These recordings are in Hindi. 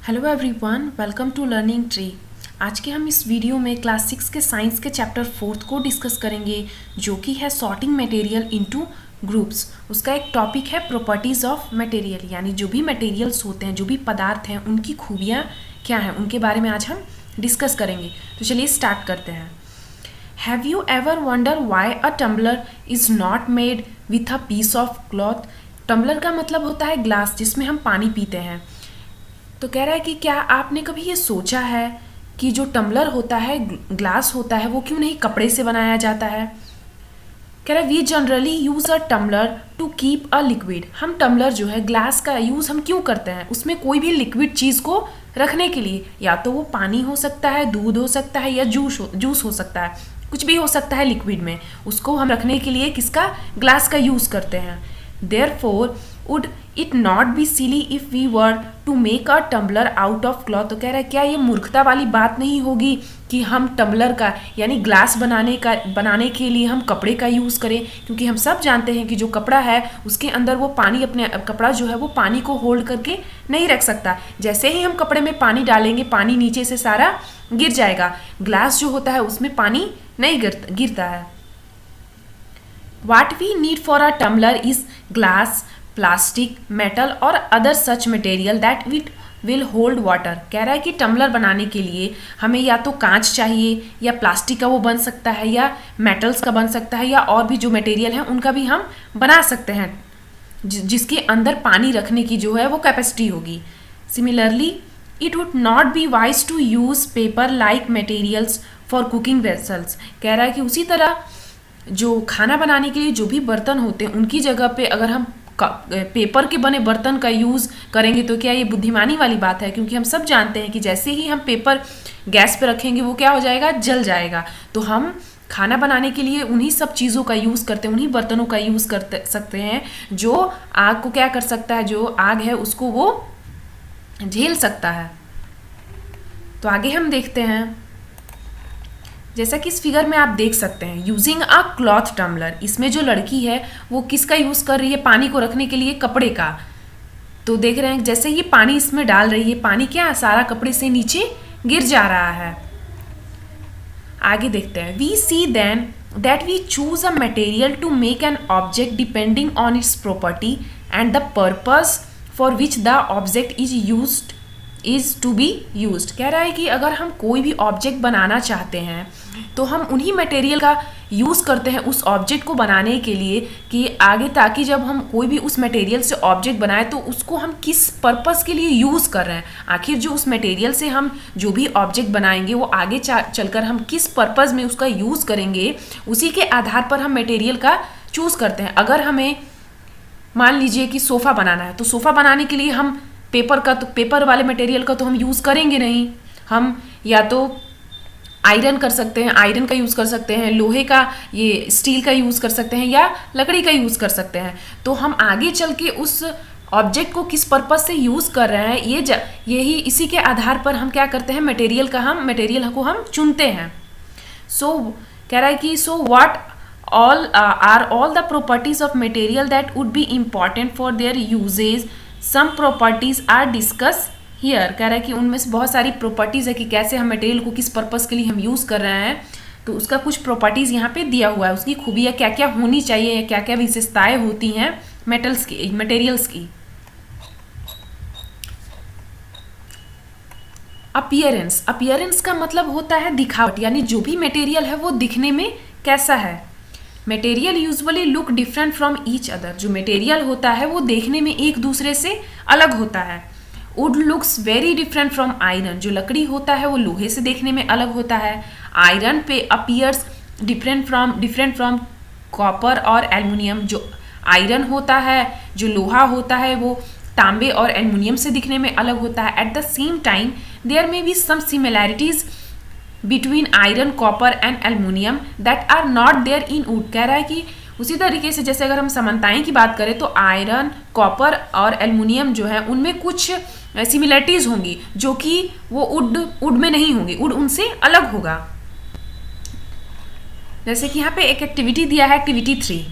Hello everyone, welcome to learning tree. आज के हम इस वीडियो में क्लास 6 के साइंस के चैप्टर 4 को डिस्कस करेंगे, जो कि है सॉर्टिंग मटेरियल इनटू ग्रुप्स। उसका एक टॉपिक है प्रॉपर्टीज़ ऑफ मटेरियल, यानी जो भी मटेरियल्स होते हैं, जो भी पदार्थ हैं, उनकी खूबियाँ क्या हैं, उनके बारे में आज हम डिस्कस करेंगे। तो चलिए स्टार्ट करते हैं। Have you ever wonder why a tumbler is not made with a piece of cloth. Tumbler का मतलब होता है ग्लास, जिसमें हम पानी पीते हैं। तो कह रहा है कि क्या आपने कभी ये सोचा है कि जो टम्बलर होता है, ग्लास होता है, वो क्यों नहीं कपड़े से बनाया जाता है। कह रहा है we generally use a tumbler to keep a liquid. हम टम्बलर जो है, ग्लास का यूज़ हम क्यों करते हैं, उसमें कोई भी लिक्विड चीज़ को रखने के लिए। या तो वो पानी हो सकता है, दूध हो सकता है, या जूस हो सकता है, कुछ भी हो सकता है लिक्विड में, उसको हम रखने के लिए किसका, ग्लास का यूज़ करते हैं। Therefore would it not be silly if we were to make a tumbler out of cloth. तो कह रहा है क्या ये मूर्खता वाली बात नहीं होगी कि हम टम्बलर का यानी ग्लास बनाने के लिए हम कपड़े का यूज़ करें, क्योंकि हम सब जानते हैं कि जो कपड़ा है उसके अंदर वो पानी, अपने कपड़ा जो है वो पानी को होल्ड करके नहीं रख सकता। जैसे ही हम कपड़े में पानी डालेंगे, पानी नीचे से सारा गिर जाएगा। ग्लास जो होता है उसमें पानी नहीं गिरता है। What we need for a tumbler is glass, plastic, metal और other such material that it will hold water। कह रहा है कि टम्बलर बनाने के लिए हमें या तो कांच चाहिए, या प्लास्टिक का वो बन सकता है, या मेटल्स का बन सकता है, या और भी जो मटेरियल है उनका भी हम बना सकते हैं, जिसके अंदर पानी रखने की जो है वो कैपेसिटी होगी। Similarly it would not be wise to use paper like materials for cooking vessels. कह रहा है कि उसी तरह जो खाना बनाने के लिए जो भी बर्तन होते हैं, उनकी जगह पे अगर हम पेपर के बने बर्तन का यूज़ करेंगे तो क्या ये बुद्धिमानी वाली बात है, क्योंकि हम सब जानते हैं कि जैसे ही हम पेपर गैस पे रखेंगे वो क्या हो जाएगा, जल जाएगा। तो हम खाना बनाने के लिए उन्हीं सब चीज़ों का यूज़ करते हैं, उन्हीं बर्तनों का यूज़ कर सकते हैं जो आग को क्या कर सकता है, जो आग है उसको वो झेल सकता है। तो आगे हम देखते हैं, जैसा कि इस फिगर में आप देख सकते हैं, यूजिंग अ क्लॉथ टम्बलर। इसमें जो लड़की है वो किसका यूज़ कर रही है, पानी को रखने के लिए कपड़े का। तो देख रहे हैं जैसे ये पानी इसमें डाल रही है, पानी क्या सारा कपड़े से नीचे गिर जा रहा है। आगे देखते हैं, we see then that we choose a material to make an object depending on its property and the purpose for which the object is to be used. कह रहा है कि अगर हम कोई भी ऑब्जेक्ट बनाना चाहते हैं तो हम उन्हीं मटेरियल का यूज़ करते हैं उस ऑब्जेक्ट को बनाने के लिए, कि आगे ताकि जब हम कोई भी उस मटेरियल से ऑब्जेक्ट बनाए तो उसको हम किस पर्पस के लिए यूज़ कर रहे हैं। आखिर जो उस मटेरियल से हम जो भी ऑब्जेक्ट बनाएंगे वो आगे चलकर हम किस पर्पज़ में उसका यूज़ करेंगे, उसी के आधार पर हम मटेरियल का चूज़ करते हैं। अगर हमें मान लीजिए कि सोफ़ा बनाना है, तो सोफ़ा बनाने के लिए हम पेपर वाले मटेरियल का तो हम यूज़ करेंगे नहीं। हम या तो आयरन कर सकते हैं, आयरन का यूज़ कर सकते हैं, लोहे का, ये स्टील का यूज़ कर सकते हैं, या लकड़ी का यूज़ कर सकते हैं। तो हम आगे चल के उस ऑब्जेक्ट को किस पर्पस से यूज़ कर रहे हैं, यही इसी के आधार पर हम क्या करते हैं, मटेरियल को हम चुनते हैं। सो कह रहा है कि so what are all the properties of material that would be important for their usages. Some properties are discuss here. कह रहा है कि उनमें से बहुत सारी प्रॉपर्टीज़ है कि कैसे हम मटेरियल को किस पर्पस के लिए हम यूज़ कर रहे हैं। तो उसका कुछ प्रॉपर्टीज़ यहाँ पे दिया हुआ है, उसकी खूबियाँ क्या क्या होनी चाहिए, या क्या क्या विशेषताएं होती हैं मटेरियल्स की। अपीयरेंस का मतलब होता है दिखावट, यानी जो भी मटेरियल है वो दिखने में कैसा है। Material usually look different from each other. जो मटेरियल होता है वो देखने में एक दूसरे से अलग होता है। Would looks very different from iron. जो लकड़ी होता है वो लोहे से देखने में अलग होता है। आयरन पे अपीयर्स डिफरेंट फ्रॉम कॉपर और एल्युमिनियम। जो आयरन होता है, जो लोहा होता है, वो तांबे और एल्युमिनियम से दिखने में अलग होता है। At the same time there may be some similarities between iron, copper and aluminium that are not there in wood. कह रहा है कि उसी तरीके से जैसे अगर हम समानताएं की बात करें तो आयरन, कॉपर और एल्युमिनियम जो है उनमें कुछ सिमिलरिटीज होंगी जो कि वो वुड में नहीं होंगी, वुड उनसे अलग होगा। जैसे कि यहाँ पे एक एक्टिविटी दिया है, activity 3,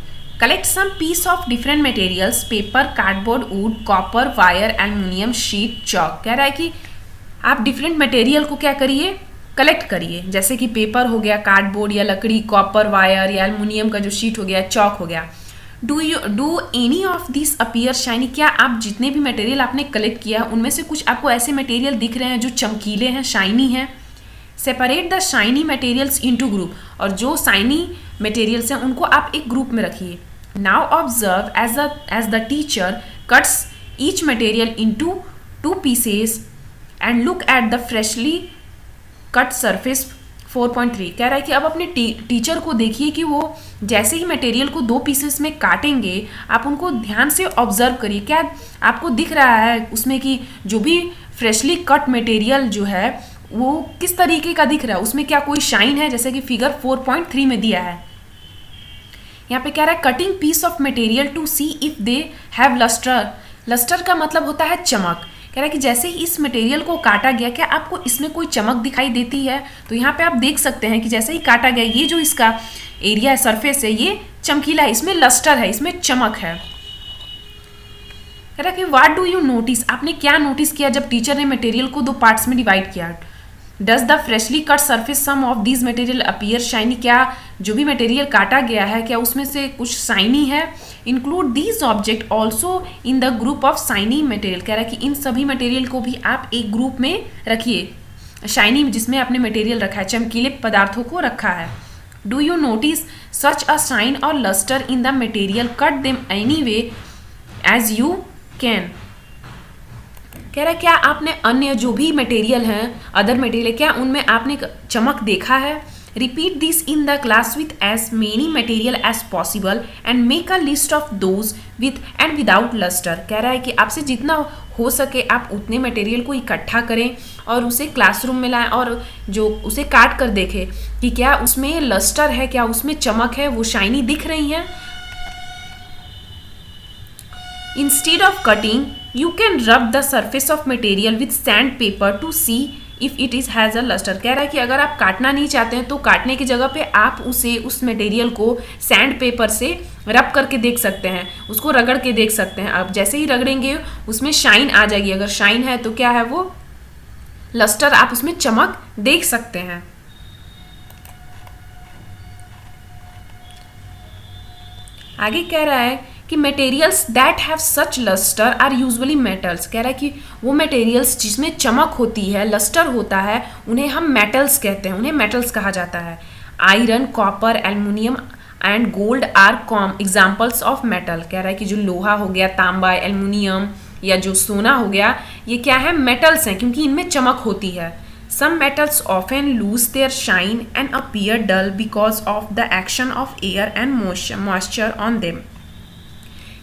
collect some piece of different materials, paper, cardboard, wood, copper, wire, aluminium, sheet, chalk. कह रहा है कि आप डिफरेंट मटेरियल को क्या करिए, कलेक्ट करिए, जैसे कि पेपर हो गया, कार्डबोर्ड या लकड़ी, कॉपर वायर या एल्युमिनियम का जो शीट हो गया, चौक हो गया। Do any of this appear shiny, क्या आप जितने भी मटेरियल आपने कलेक्ट किया उनमें से कुछ आपको ऐसे मटेरियल दिख रहे हैं जो चमकीले हैं, शाइनी हैं? Separate the shiny materials into group, और जो शाइनी मटेरियल्स हैं उनको आप एक ग्रुप में रखिए। Now observe as the teacher cuts each material into 2 pieces and look at the freshly cut surface 4.3। कह रहा है कि अब अपने टीचर को देखिए कि वो जैसे ही मटेरियल को 2 पीसेस में काटेंगे, आप उनको ध्यान से ऑब्जर्व करिए। क्या आपको दिख रहा है उसमें कि जो भी फ्रेशली कट मटेरियल जो है वो किस तरीके का दिख रहा है, उसमें क्या कोई शाइन है, जैसे कि फिगर 4.3 में दिया है। यहाँ पे कह रहा है cutting piece of material to see if they have lustre. Lustre का मतलब होता है चमक। कह रहा है कि जैसे ही इस मटेरियल को काटा गया, क्या आपको इसमें कोई चमक दिखाई देती है? तो यहाँ पे आप देख सकते हैं कि जैसे ही काटा गया, ये जो इसका एरिया है, सरफेस है, ये चमकीला है, इसमें लस्टर है, इसमें चमक है। कह रहा है कि व्हाट डू यू नोटिस, आपने क्या नोटिस किया जब टीचर ने मटेरियल को 2 पार्ट्स में डिवाइड किया? Does the freshly cut surface some of this material appear shiny, क्या जो भी मटेरियल काटा गया है क्या उसमें से कुछ शाइनी है? Include these object also in the group of shiny material. कह रहा है कि इन सभी मटेरियल को भी आप एक ग्रुप में रखिए, शाइनी जिसमें आपने मटेरियल रखा है, चमकीले पदार्थों को रखा है। Do you notice such a shine और lustre in the material, cut them any way as you can. कह रहा है क्या आपने अन्य जो भी मटेरियल हैं, अदर मटेरियल, क्या उनमें आपने चमक देखा है? Repeat this in the class with as many material as possible and make a list of those with and without lustre. कह रहा है कि आपसे जितना हो सके आप उतने मटेरियल को इकट्ठा करें और उसे क्लासरूम में लाएं और जो उसे काट कर देखें कि क्या उसमें लस्टर है, क्या उसमें चमक है, वो शाइनी दिख रही है। Instead of cutting, you can rub the surface of material with sandpaper to see if it has a luster। कह रहा है कि अगर आप काटना नहीं चाहते हैं तो काटने की जगह पे आप उस मटेरियल को सैंड पेपर से रब करके देख सकते हैं, उसको रगड़ के देख सकते हैं। आप जैसे ही रगड़ेंगे उसमें शाइन आ जाएगी, अगर शाइन है तो क्या है वो लस्टर, आप उसमें चमक देख सकते हैं। आगे कह रहा है कि materials that have such lustre are usually metals. कह रहा है कि वो मटेरियल्स जिसमें चमक होती है, लस्टर होता है, उन्हें हम मेटल्स कहते हैं, उन्हें मेटल्स कहा जाता है। Iron, copper, aluminium and gold are common examples of metal. कह रहा है कि जो लोहा हो गया, तांबा, एल्युमिनियम या जो सोना हो गया, ये क्या है, मेटल्स हैं, क्योंकि इनमें चमक होती है। Some metals often lose their shine and appear dull because of the action of air and moisture on them।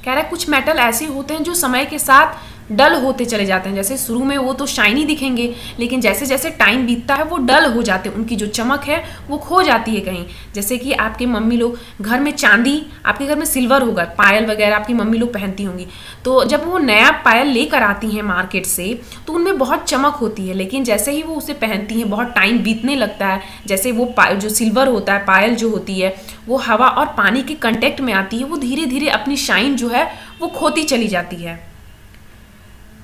कह रहा है कुछ मेटल ऐसे होते हैं जो समय के साथ डल होते चले जाते हैं। जैसे शुरू में वो तो शाइनी दिखेंगे, लेकिन जैसे जैसे टाइम बीतता है वो डल हो जाते हैं, उनकी जो चमक है वो खो जाती है कहीं। जैसे कि आपके मम्मी लोग घर में चांदी, आपके घर में सिल्वर होगा, पायल वगैरह आपकी मम्मी लोग पहनती होंगी, तो जब वो नया पायल लेकर आती हैं मार्केट से तो उनमें बहुत चमक होती है, लेकिन जैसे ही वो उसे पहनती हैं बहुत टाइम बीतने लगता है, जैसे वो जो सिल्वर होता है, पायल जो होती है, वो हवा और पानी के कंटेक्ट में आती है, वो धीरे धीरे अपनी शाइन जो है वो खोती चली जाती है।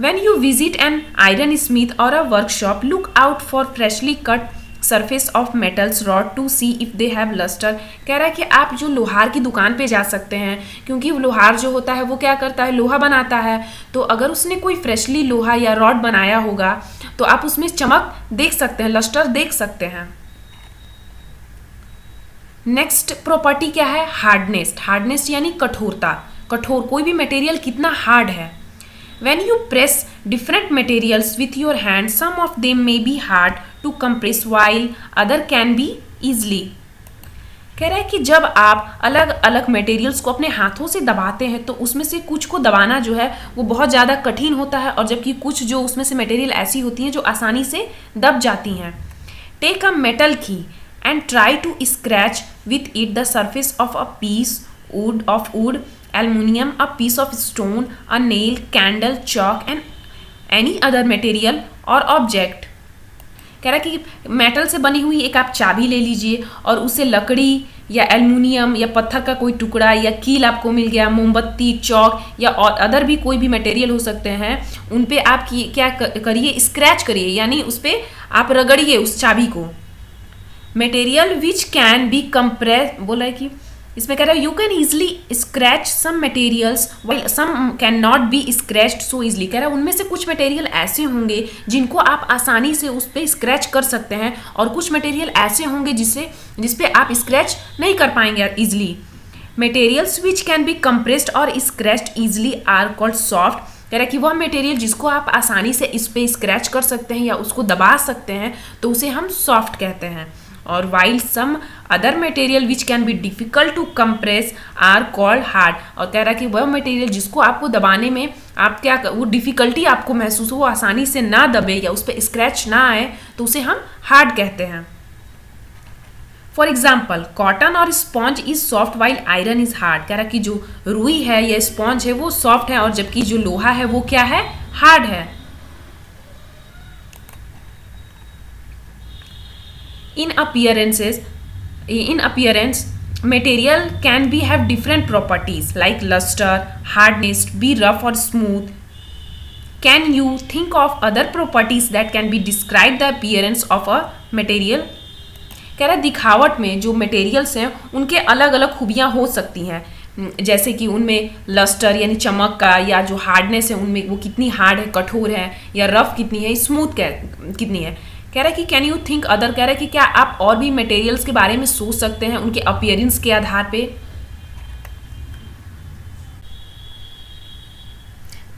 When you visit an iron smith or a workshop, look out for freshly cut surface of metals rod to see if they have luster। कह रहा है कि आप जो लोहार की दुकान पे जा सकते हैं, क्योंकि लोहार जो होता है वो क्या करता है, लोहा बनाता है, तो अगर उसने कोई फ्रेशली लोहा या रॉड बनाया होगा तो आप उसमें चमक देख सकते हैं, लस्टर देख सकते हैं। नेक्स्ट प्रॉपर्टी क्या है, हार्डनेस। हार्डनेस यानी कठोरता, कठोर, कोई भी मटेरियल कितना हार्ड है। When you press different materials with your hand, some of them may be hard to compress while other can be easily। कह रहा है कि जब आप अलग अलग मटेरियल्स को अपने हाथों से दबाते हैं तो उसमें से कुछ को दबाना जो है वो बहुत ज़्यादा कठिन होता है, और जबकि कुछ जो उसमें से मटेरियल ऐसी होती हैं जो आसानी से दब जाती हैं। Take a metal key and try to scratch with it the surface of a piece of wood, aluminium, a piece of stone, a nail, candle, chalk and any other material or object। कह रहा है कि मेटल से बनी हुई एक आप चाबी ले लीजिए और उसे लकड़ी या एल्युमिनियम या पत्थर का कोई टुकड़ा या कील आपको मिल गया, मोमबत्ती, चौक या और अदर भी कोई भी मटेरियल हो सकते हैं, उन पे आप क्या करिए, स्क्रैच करिए, यानी उस पर आप रगड़िए उस चाबी को। Material which can be compress, बोला है कि इसमें कह रहा है you can easily scratch some materials while some can not be scratched so easily. कह रहा है उनमें से कुछ मटेरियल ऐसे होंगे जिनको आप आसानी से उस पर स्क्रैच कर सकते हैं, और कुछ मटेरियल ऐसे होंगे जिसपे आप स्क्रैच नहीं कर पाएंगे easily. Materials which can be compressed और scratched easily are called soft. कह रहा है कि वह मटेरियल जिसको आप आसानी से इस पे स्क्रैच कर सकते हैं या उसको दबा सकते हैं तो उसे हम सॉफ्ट कहते हैं। और while some other material which can be difficult to compress are called hard. और कह रहा है कि वह मटेरियल जिसको आपको दबाने में आप वो डिफिकल्टी आपको महसूस हो, वो आसानी से ना दबे या उस पर स्क्रैच ना आए, तो उसे हम हार्ड कहते हैं। फॉर एग्जाम्पल कॉटन और sponge is soft while iron is hard. कह रहा है कि जो रुई है या स्पॉन्ज है वो सॉफ्ट है, और जबकि जो लोहा है वो क्या है, हार्ड है। In appearance, material can be have different properties like luster, hardness, be rough or smooth. Can you think of other properties that can be describe the appearance of a material? कह रहा है दिखावट में जो मटेरियल्स हैं उनके अलग अलग खूबियाँ हो सकती हैं, जैसे कि उनमें लस्टर यानी चमक का, या जो हार्डनेस है उनमें वो कितनी हार्ड है, कठोर है, या रफ कितनी है, स्मूथ कितनी है। कह रहा है कि कैन यू थिंक अदर, कह रहा है कि क्या आप और भी मटेरियल्स के बारे में सोच सकते हैं उनके अपीयरेंस के आधार पे।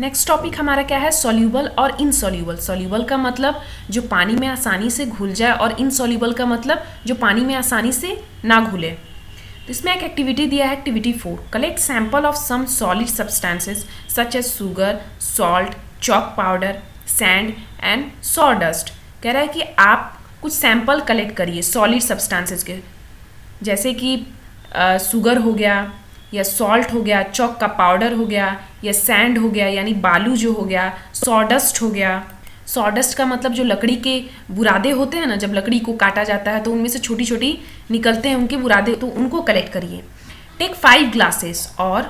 नेक्स्ट टॉपिक हमारा क्या है, सॉल्यूबल और इनसॉल्यूबल। सॉल्यूबल का मतलब जो पानी में आसानी से घुल जाए, और इनसॉल्यूबल का मतलब जो पानी में आसानी से ना घुले। तो इसमें एक एक्टिविटी दिया है, activity 4, collect sample of some solid substances such as sugar, salt, chalk powder, sand and sawdust. कह रहा है कि आप कुछ सैंपल कलेक्ट करिए सॉलिड सब्सटेंसेस के, जैसे कि शुगर हो गया, या सॉल्ट हो गया, चॉक का पाउडर हो गया, या सैंड हो गया यानी बालू जो हो गया, सॉडस्ट हो गया। सॉडस्ट का मतलब जो लकड़ी के बुरादे होते हैं ना, जब लकड़ी को काटा जाता है तो उनमें से छोटी छोटी निकलते हैं उनके बुरादे, तो उनको कलेक्ट करिए। टेक 5 ग्लासेस, और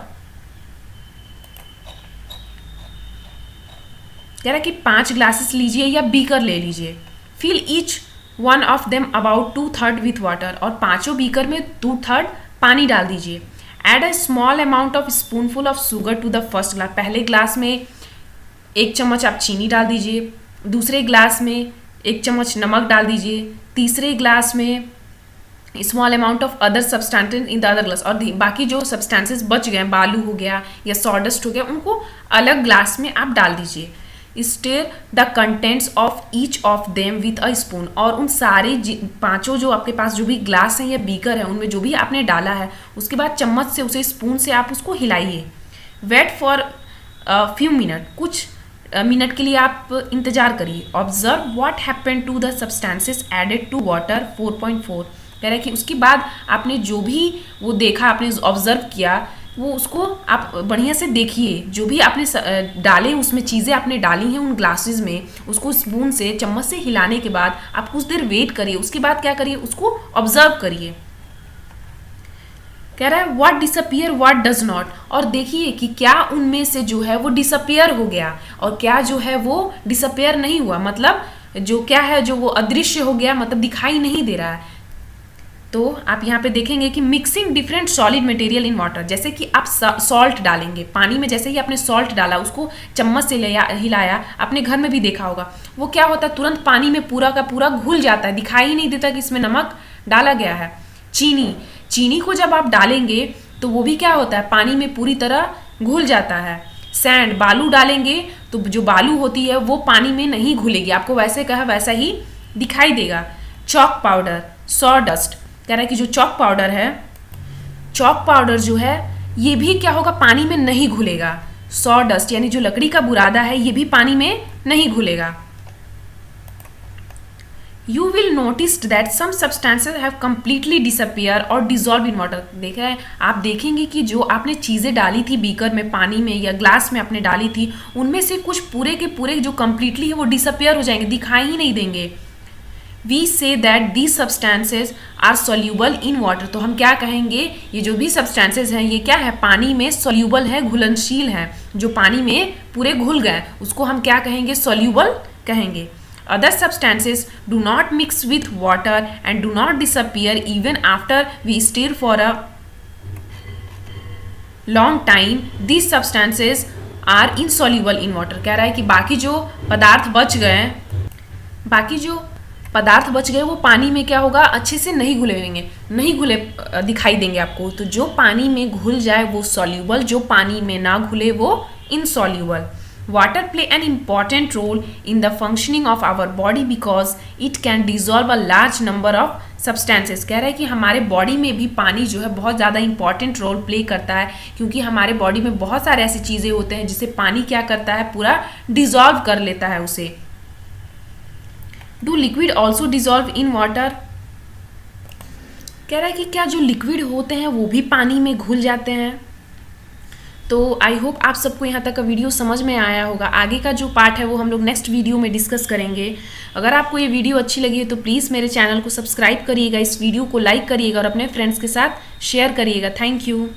कह रहा है कि 5 ग्लासेस लीजिए या बीकर ले लीजिए। Fill each one of them about 2/3 with water, और पांचों बीकर में 2/3 पानी डाल दीजिए। Add a small amount of spoonful of sugar to the first glass. पहले ग्लास में 1 चम्मच आप चीनी डाल दीजिए, दूसरे ग्लास में 1 चम्मच नमक डाल दीजिए, तीसरे ग्लास में small amount of other substances in the other glass, और बाकी जो सब्सटेंसेस बच गए, बालू हो गया या सॉडस्ट हो गया, उनको अलग ग्लास में आप डाल दीजिए। Stir the contents of each of them with a spoon, और उन सारे पांचों जो आपके पास जो भी ग्लास हैं या बीकर है उनमें जो भी आपने डाला है, उसके बाद चम्मच से उसे स्पून से आप उसको हिलाइए। वेट फॉर फ्यू मिनट, कुछ मिनट के लिए आप इंतजार करिए। Observe what happen to the substances added to water 4.4। कह रहा है कि उसके बाद आपने जो भी वो देखा, आपने ऑब्जर्व किया, वो उसको आप बढ़िया से देखिए। जो भी आपने डाले, उसमें चीज़ें आपने डाली हैं उन ग्लासेस में, उसको स्पून से चम्मच से हिलाने के बाद आप कुछ देर वेट करिए। उसके बाद क्या करिए, उसको ऑब्जर्व करिए। कह रहा है what disappear what does not, और देखिए कि क्या उनमें से जो है वो डिसअपियर हो गया और क्या जो है वो डिसअपियर नहीं हुआ, मतलब जो क्या है जो वो अदृश्य हो गया, मतलब दिखाई नहीं दे रहा है। तो आप यहाँ पे देखेंगे कि mixing different solid material in water, जैसे कि आप सॉल्ट डालेंगे पानी में, जैसे ही आपने सॉल्ट डाला, उसको चम्मच से हिलाया, आपने घर में भी देखा होगा, वो क्या होता है, तुरंत पानी में पूरा का पूरा घुल जाता है, दिखाई ही नहीं देता कि इसमें नमक डाला गया है। चीनी को जब आप डालेंगे तो वो भी क्या होता है, पानी में पूरी तरह घुल जाता है। सैंड, बालू डालेंगे तो जो बालू होती है वो पानी में नहीं घुलेगी, आपको वैसे कहा वैसा ही दिखाई देगा। चॉक पाउडर, सॉडस्ट, कह रहा है कि जो चॉक पाउडर है, चॉक पाउडर जो है ये भी क्या होगा, पानी में नहीं घुलेगा। सॉडस्ट यानी जो लकड़ी का बुरादा है ये भी पानी में नहीं घुलेगा। You will notice that some substances have completely disappear और डिजॉल्व इन वाटर। देख रहे हैं आप, देखेंगे कि जो आपने चीज़ें डाली थी बीकर में, पानी में या ग्लास में आपने डाली थी, उनमें से कुछ पूरे के पूरे जो कंप्लीटली है वो डिसअपियर हो जाएंगे, दिखाई ही नहीं देंगे। We see that the substances are soluble in water. तो हम क्या कहेंगे, ये जो भी सब्सटेंसेज हैं ये क्या है, पानी में सोल्यूबल है, घुलनशील है, जो पानी में पूरे घुल गए उसको हम क्या कहेंगे, सोल्यूबल कहेंगे। Other substances do not mix with water and do not disappear even after we stir for a long time. These substances are insoluble in water। कह रहा है कि बाकी जो पदार्थ बच गए वो पानी में क्या होगा, अच्छे से नहीं घुले दिखाई देंगे आपको। तो जो पानी में घुल जाए वो सॉल्यूबल, जो पानी में ना घुले वो insoluble. Water play an important role in the functioning of our body because it can dissolve a large number of substances। कह रहा है कि हमारे बॉडी में भी पानी जो है बहुत ज़्यादा इंपॉर्टेंट रोल प्ले करता है, क्योंकि हमारे बॉडी में बहुत सारे ऐसी चीज़ें होते हैं जिसे पानी क्या करता है, पूरा डिजॉल्व कर लेता है उसे। Do liquid also dissolve in water. कह रहा है कि क्या जो लिक्विड होते हैं वो भी पानी में घुल जाते हैं। तो आई होप आप सबको यहाँ तक का वीडियो समझ में आया होगा। आगे का जो पार्ट है वो हम लोग नेक्स्ट वीडियो में डिस्कस करेंगे। अगर आपको ये वीडियो अच्छी लगी है तो प्लीज़ मेरे चैनल को सब्सक्राइब करिएगा, इस वीडियो को लाइक करिएगा और अपने फ्रेंड्स के साथ शेयर करिएगा। Thank you.